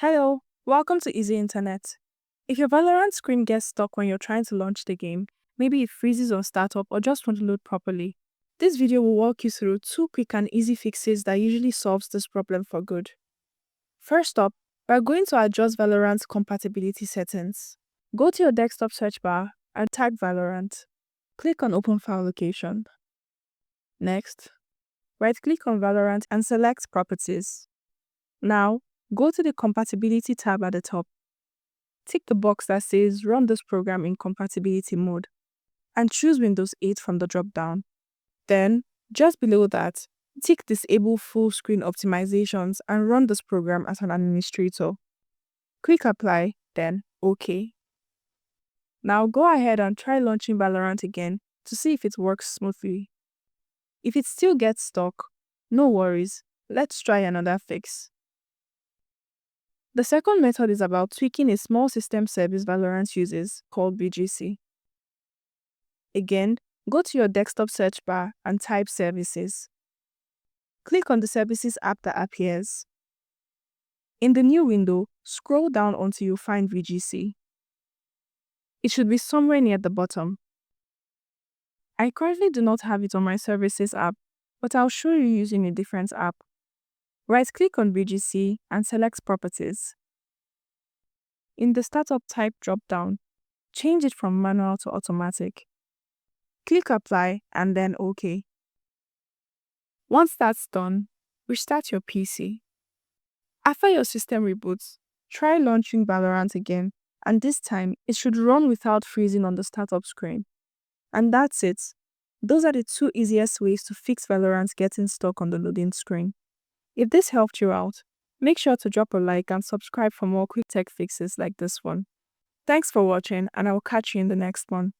Hello, welcome to Easy Internet. If your Valorant screen gets stuck when you're trying to launch the game, maybe it freezes on startup or just won't load properly, this video will walk you through two quick and easy fixes that usually solves this problem for good. First up, we're going to adjust Valorant's compatibility settings. Go to your desktop search bar and type Valorant. Click on Open File Location. Next, right-click on Valorant and select Properties. Now, go to the Compatibility tab at the top. Tick the box that says Run this program in compatibility mode and choose Windows 8 from the drop-down. Then, just below that, tick Disable Full Screen Optimizations and run this program as an administrator. Click Apply, then OK. Now go ahead and try launching Valorant again to see if it works smoothly. If it still gets stuck, no worries, let's try another fix. The second method is about tweaking a small system service Valorant uses called VGC. Again, go to your desktop search bar and type Services. Click on the Services app that appears. In the new window, scroll down until you find VGC. It should be somewhere near the bottom. I currently do not have it on my Services app, but I'll show you using a different app. Right-click on VGC and select Properties. In the Startup Type drop-down, change it from Manual to Automatic. Click Apply and then OK. Once that's done, restart your PC. After your system reboots, try launching Valorant again, and this time it should run without freezing on the startup screen. And that's it. Those are the two easiest ways to fix Valorant getting stuck on the loading screen. If this helped you out, make sure to drop a like and subscribe for more quick tech fixes like this one. Thanks for watching, and I will catch you in the next one.